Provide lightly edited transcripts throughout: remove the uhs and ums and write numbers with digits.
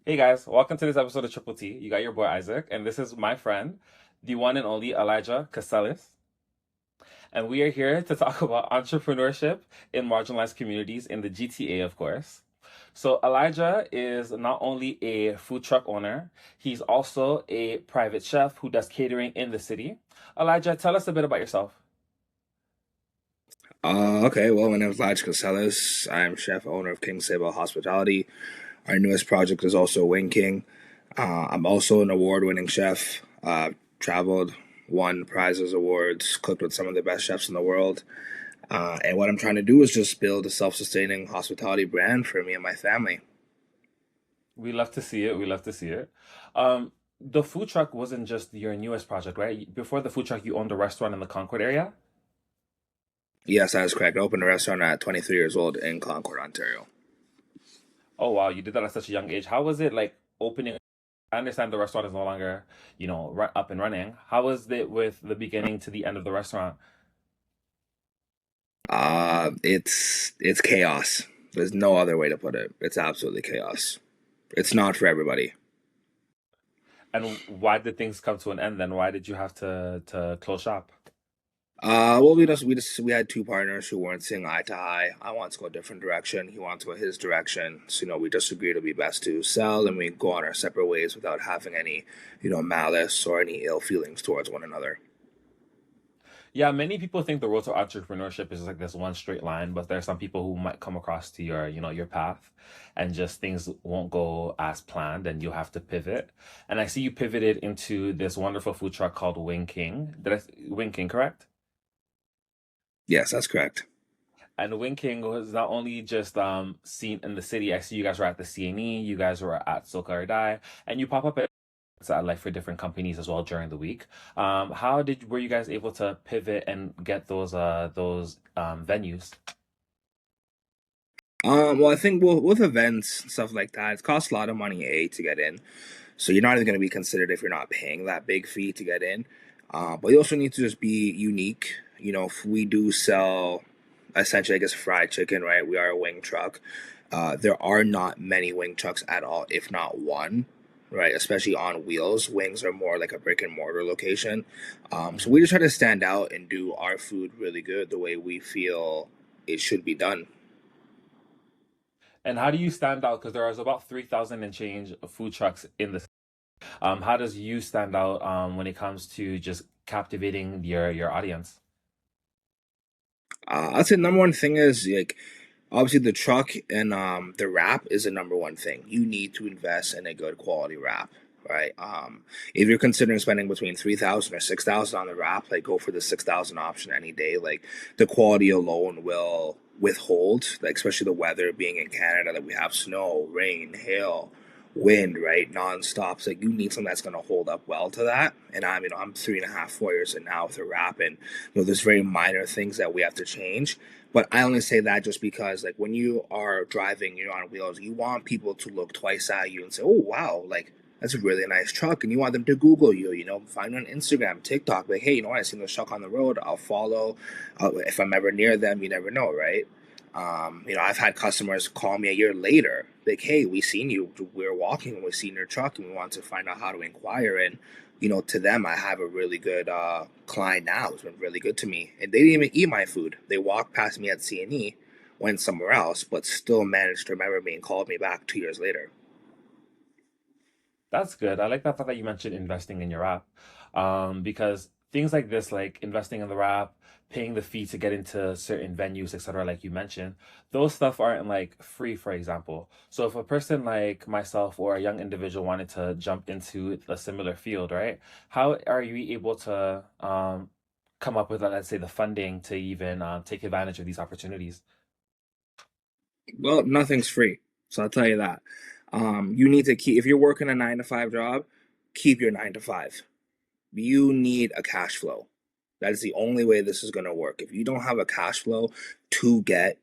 Hey guys, welcome to this episode of Triple T. You got your boy Isaac, and this is my friend, the one and only Elijah Casellas. And we are here to talk about entrepreneurship in marginalized communities in the GTA, of course. So, Elijah is not only a food truck owner, he's also a private chef who does catering in the city. Elijah, tell us a bit about yourself. Okay, well, my name is Alijah Casellas. I'm chef owner of King Hospitality. Our newest project is also Wing Kxng. I'm also an award-winning chef. Traveled, won prizes, awards, cooked with some of the best chefs in the world. And what I'm trying to do is just build a self-sustaining hospitality brand for me and my family. We love to see it. We love to see it. The food truck wasn't just your newest project, right? Before the food truck, you owned a restaurant in the Concord area. Yes, that is correct. I opened a restaurant at 23 years old in Concord, Ontario. Oh wow, you did that at such a young age. How was it like opening? I understand the restaurant is no longer, up and running. How was it with the beginning to the end of the restaurant? It's chaos. There's no other way to put it. It's absolutely chaos. It's not for everybody. And why did things come to an end then? Why did you have to close shop? Well, we had two partners who weren't seeing eye to eye. I want to go a different direction. He wanted to go his direction. So, we just agreed it'd be best to sell and we go on our separate ways without having any, malice or any ill feelings towards one another. Yeah, many people think the road to entrepreneurship is like this one straight line, but there are some people who might come across to your path and just things won't go as planned and you'll have to pivot. And I see you pivoted into this wonderful food truck called Wing King. Wing King, correct? Yes, that's correct. And Wing King was not only just seen in the city. I see you guys were at the CNE, you guys were at Soka or Die, and you pop up at like for different companies as well during the week. How did were you guys able to pivot and get those venues? Well, I think with events stuff like that, it costs a lot of money to get in. So you're not even going to be considered if you're not paying that big fee to get in. But you also need to just be unique. If we do sell essentially, I guess, fried chicken, right? We are a wing truck. There are not many wing trucks at all, if not one, right? Especially on wheels. Wings are more like a brick and mortar location. So we Mhm. just try to stand out and do our food really good the way we feel it should be done. And how do you stand out? Because there is about 3,000 and change of food trucks in this. How does you stand out when it comes to just captivating your audience? I'd say number one thing is like obviously the truck and the wrap is the number one thing. You need to invest in a good quality wrap, right? If you're considering spending between 3,000 or 6,000 on the wrap, like go for the 6,000 option any day. Like the quality alone will withhold, like especially the weather being in Canada, that we have snow, rain, hail, wind, right, nonstop. So like you need something that's going to hold up well to that. And I'm 3.5, 4 years in now with a wrap, and there's very minor things that we have to change. But I only say that just because, like, when you are driving, you're on wheels, you want people to look twice at you and say, "Oh, wow, like that's a really nice truck," and you want them to Google you, find you on Instagram, TikTok, like, "Hey, I seen this truck on the road. I'll follow. If I'm ever near them, you never know, right?" I've had customers call me a year later, like, "Hey, we seen you. We were walking and we seen your truck, and we want to find out how to inquire." And to them, I have a really good client now who's been really good to me. And they didn't even eat my food. They walked past me at CNE, went somewhere else, but still managed to remember me and called me back 2 years later. That's good. I like that thought that you mentioned investing in your app. Because things like this, like investing in the app, paying the fee to get into certain venues, etc., like you mentioned, those stuff aren't like free, for example. So if a person like myself or a young individual wanted to jump into a similar field, right? How are you able to come up with, let's say, the funding to even take advantage of these opportunities? Well, nothing's free. So I'll tell you that. You need to keep, if you're working a 9 to 5 job, keep your 9 to 5. You need a cash flow. That is the only way this is going to work. If you don't have a cash flow to get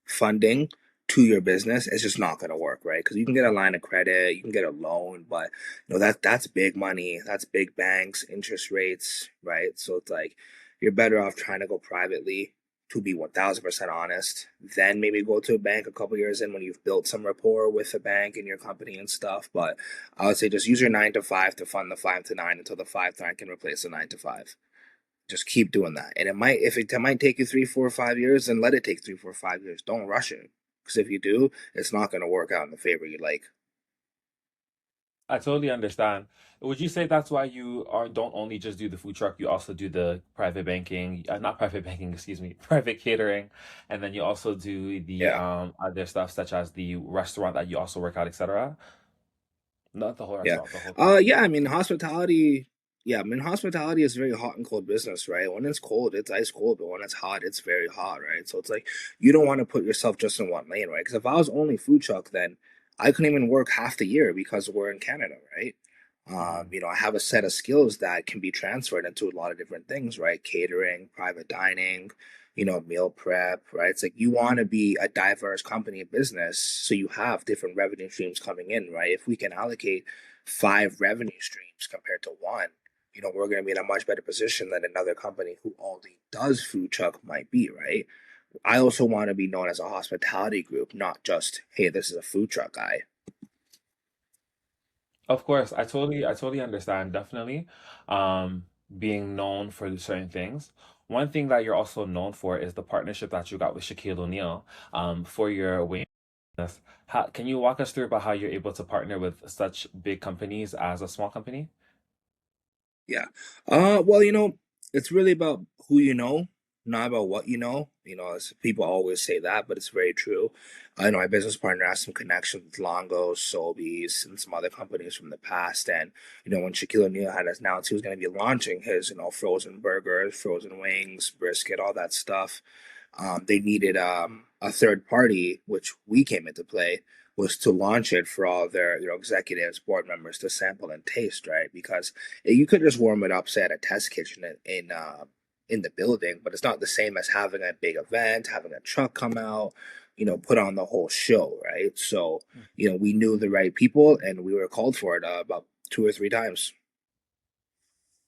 funding to your business, it's just not going to work, right? Because you can get a line of credit, you can get a loan, but that's big money, that's big banks, interest rates, right? So it's like you're better off trying to go privately, to be 1000% honest. Then maybe go to a bank a couple years in when you've built some rapport with the bank and your company and stuff. But I would say just use your 9 to 5 to fund the 5 to 9 until the 5 to 9 can replace the 9 to 5. Just keep doing that. And it might take you 3, 4, 5 years, then let it take 3, 4, 5 years. Don't rush it. Because if you do, it's not going to work out in the favor you like. I totally understand. Would you say that's why you are don't only just do the food truck, you also do the private banking, not private banking, excuse me, private catering, and then you also do the Yeah. other stuff such as the restaurant that you also work at, etc. Not the whole Yeah. restaurant, the hotel. Yeah, I mean hospitality yeah, I mean hospitality is very hot and cold business, right? When it's cold, it's ice cold, but when it's hot, it's very hot, right? So it's like you don't want to put yourself just in one lane, right? Because if I was only food truck, then I couldn't even work half the year because we're in Canada, right? Mhm. I have a set of skills that can be transferred into a lot of different things, right? Catering, private dining, meal prep, right? It's like you want to be a diverse company and business so you have different revenue streams coming in, right? If we can allocate 5 revenue streams compared to one, we're going to be in a much better position than another company who only does food truck might be, right? I also want to be known as a hospitality group, not just, hey, this is a food truck guy. Of course, I totally understand, definitely. Um, Being known for certain things. One thing that you're also known for is the partnership that you got with Shaquille O'Neal, for your Wing business. Can you walk us through about how you're able to partner with such big companies as a small company? Yeah. Well, it's really about who you know, not about what you know. As people always say that, but it's very true. I know my business partner has some connections with Longo, Sobeys, and some other companies from the past. And, when Shaquille O'Neal had announced he was going to be launching his, frozen burgers, frozen wings, brisket, all that stuff, they needed a third party, which we came into play, was to launch it for all their executives, board members to sample and taste, right? Because you could just warm it up, say at a test kitchen in the building, but it's not the same as having a big event, having a truck come out, put on the whole show, right? So we knew the right people, and we were called for it about 2 or 3 times.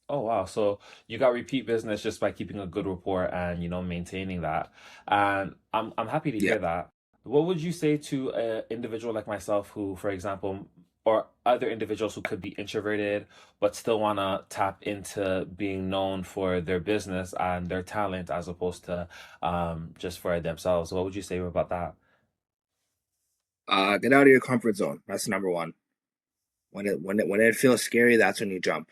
Oh wow. So you got repeat business just by keeping a good rapport and maintaining that. And I'm happy to Yeah. hear that. What would you say to an individual like myself who, for example, or other individuals who could be introverted but still want to tap into being known for their business and their talent as opposed to just for themselves? What would you say about that? Get out of your comfort zone. That's number one. When it feels scary, that's when you jump.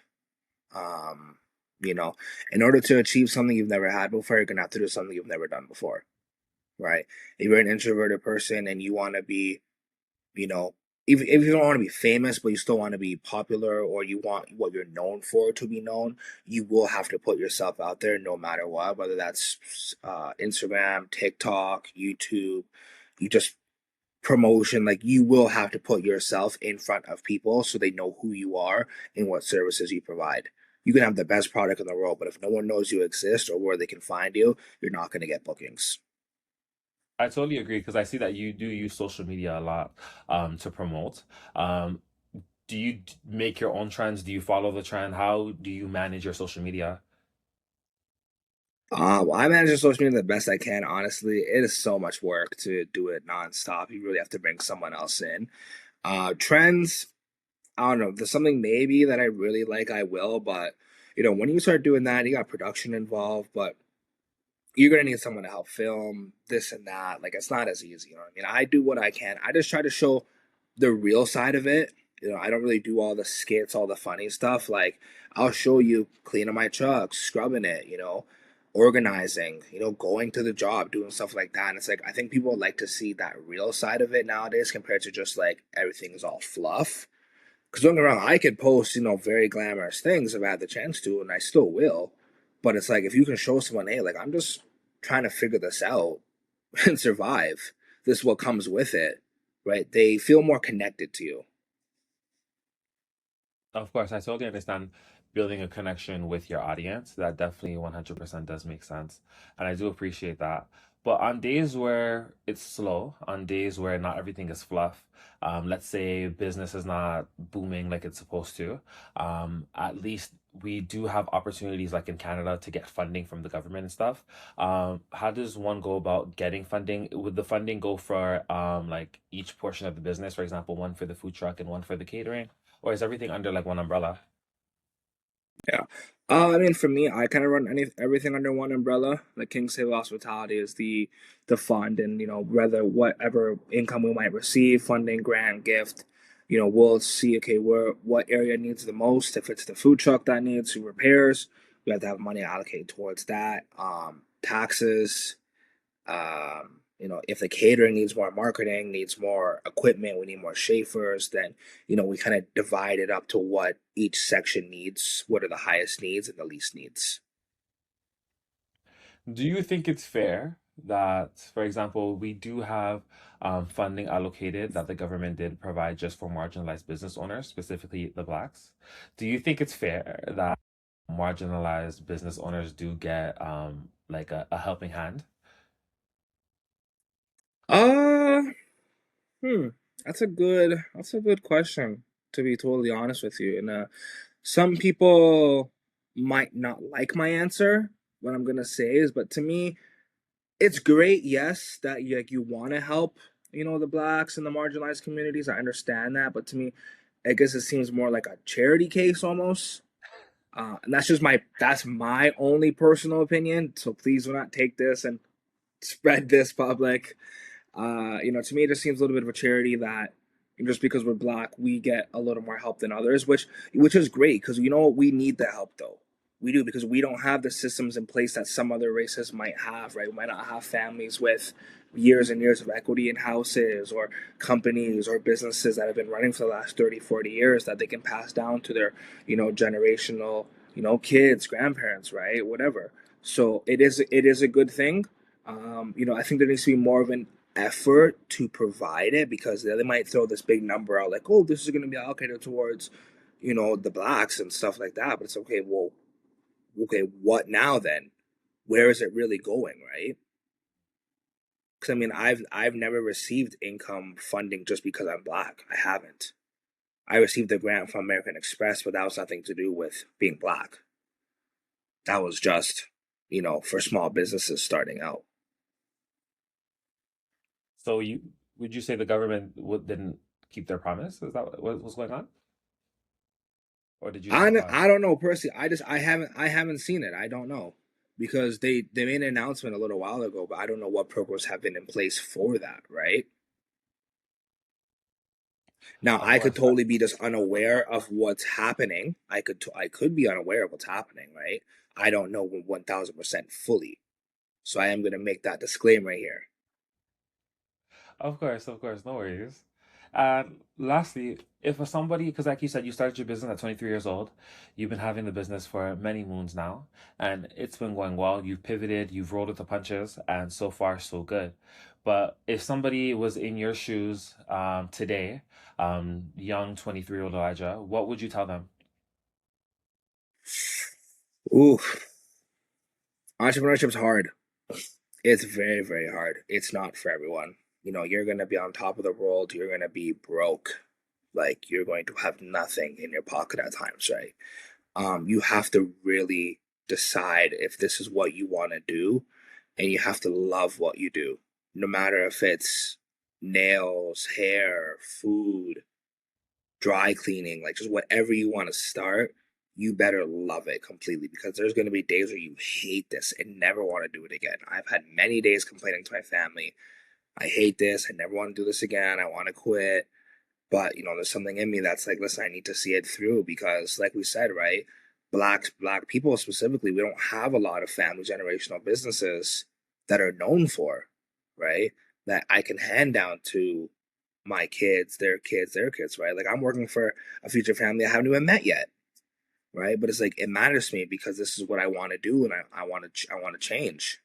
Um, you know, in order to achieve something you've never had before, you're gonna have to do something you've never done before, right? If you're an introverted person and you want to be, you know, if you don't want to be famous, but you still want to be popular, or you want what you're known for to be known, you will have to put yourself out there no matter what, whether that's Instagram, TikTok, YouTube. You just promotion, like you will have to put yourself in front of people so they know who you are and what services you provide. You can have the best product in the world, but if no one knows you exist or where they can find you, you're not going to get bookings. I totally agree because I see that you do use social media a lot to promote. Um, do you make your own trends? Do you follow the trend? How do you manage your social media? Well, I manage social media the best I can. Honestly, it is so much work to do it nonstop. You really have to bring someone else in. Trends, I don't know. If there's something maybe that I really like, I will. But when you start doing that, you got production involved. But you're gonna need someone to help film this and that. Like it's not as easy. You know what I mean? I do what I can. I just try to show the real side of it. I don't really do all the skits, all the funny stuff. Like I'll show you cleaning my truck, scrubbing it, organizing, going to the job, doing stuff like that. And it's like I think people like to see that real side of it nowadays compared to just like everything's all fluff. Because don't get me wrong, I could post, very glamorous things if I had the chance to, and I still will. But it's like if you can show someone, hey, like I'm just trying to figure this out and survive. This is what comes with it, right? They feel more connected to you. Of course, I totally understand building a connection with your audience. That definitely 100% does make sense. And I do appreciate that. But on days where it's slow, on days where not everything is fluff, let's say business is not booming like it's supposed to, at least we do have opportunities like in Canada to get funding from the government and stuff. How does one go about getting funding? Would the funding go for like each portion of the business, for example, one for the food truck and one for the catering? Or is everything under like one umbrella? Yeah. I mean, for me, I kind of run everything under one umbrella. Like King Sale Hospitality is the fund, and whether whatever income we might receive, funding, grant, gift, we'll see. Okay, where what area needs the most. If it's the food truck that needs repairs, we have to have money allocated towards that. Taxes, if the catering needs more marketing, needs more equipment, we need more chauffeurs, then, we kind of divide it up to what each section needs, what are the highest needs and the least needs. Do you think it's fair that, for example, we do have funding allocated that the government did provide just for marginalized business owners, specifically the blacks? Do you think it's fair that marginalized business owners do get like a helping hand? Uh, hmm, that's a good question, to be totally honest with you. And some people might not like my answer. What I'm gonna say is, but to me, it's great, yes, that you want to help, the blacks and the marginalized communities. I understand that, but to me, I guess it seems more like a charity case almost. And that's my only personal opinion. So please do not take this and spread this public. To me, it just seems a little bit of a charity that just because we're black, we get a little more help than others, which is great because we need the help though. We do because we don't have the systems in place that some other races might have, right? We might not have families with years and years of equity in houses or companies or businesses that have been running for the last 30, 40 years that they can pass down to their, generational, kids, grandparents, right? Whatever. So it is a good thing. I think there needs to be more of an effort to provide it because they might throw this big number out like, oh, this is going to be allocated towards, the blacks and stuff like that. But it's okay. Well, okay, what now then? Where is it really going, right? Because I mean, I've never received income funding just because I'm black. I haven't. I received a grant from American Express, but that was nothing to do with being black. That was just, for small businesses starting out. So you would you say the government didn't keep their promise? Is that what was going on? Or did you just I apply? I don't know personally. I haven't seen it. I don't know because they made an announcement a little while ago, but I don't know what programs have been in place for that. Right now, Of I could course. totally be just unaware of what's happening. I could be unaware of what's happening. Right. I don't know 1,000% fully, so I am going to make that disclaimer here. Of course, no worries. And lastly, if for somebody, because like you said, you started your business at 23 years old, you've been having the business for many moons now, and it's been going well. You've pivoted, you've rolled with the punches, and so far, so good. But if somebody was in your shoes today, young 23-year-old Elijah, what would you tell them? Ooh, entrepreneurship's hard. It's very, very hard. It's not for everyone. You're going to be on top of the world. You're going to be broke. Like, you're going to have nothing in your pocket at times, right? You have to really decide if this is what you want to do, and you have to love what you do. No matter if it's nails, hair, food, dry cleaning, like just whatever you want to start, you better love it completely because there's going to be days where you hate this and never want to do it again. I've had many days complaining to my family, I hate this, I never want to do this again, I want to quit. But there's something in me that's like, listen, I need to see it through because, like we said, right, black people specifically, we don't have a lot of family generational businesses that are known for, right, that I can hand down to my kids, their kids, right? Like I'm working for a future family I haven't even met yet, right? But it's like it matters to me because this is what I want to do, and I want to change.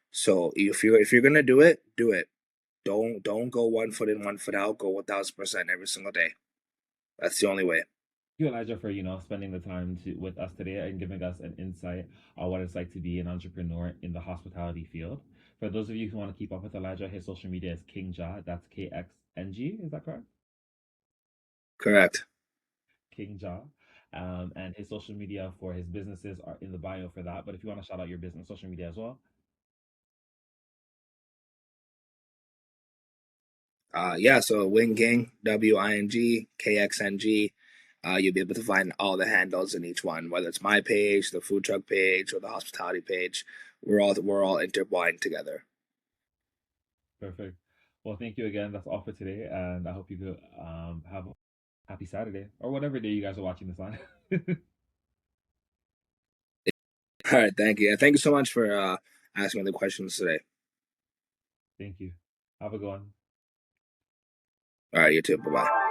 So if you're gonna do it, do it. Don't go 1 foot in, 1 foot out. Go 1,000% every single day. That's the only way. You, Elijah, for spending the time with us today and giving us an insight on what it's like to be an entrepreneur in the hospitality field. For those of you who want to keep up with Elijah, his social media is King Ja. That's KXNG. Is that correct? Correct. King Ja. And his social media for his businesses are in the bio for that. But if you want to shout out your business social media as well, Yeah, so Wing Kxng, WING KXNG. You'll be able to find all the handles in each one, whether it's my page, the food truck page, or the hospitality page. We're all intertwined together. perfect. Well, thank you again. That's all for today, and I hope you could have a happy Saturday or whatever day you guys are watching this on. All right, thank you. And thank you so much for asking me the questions today. Thank you. Have a good one. All right, you too. Bye bye.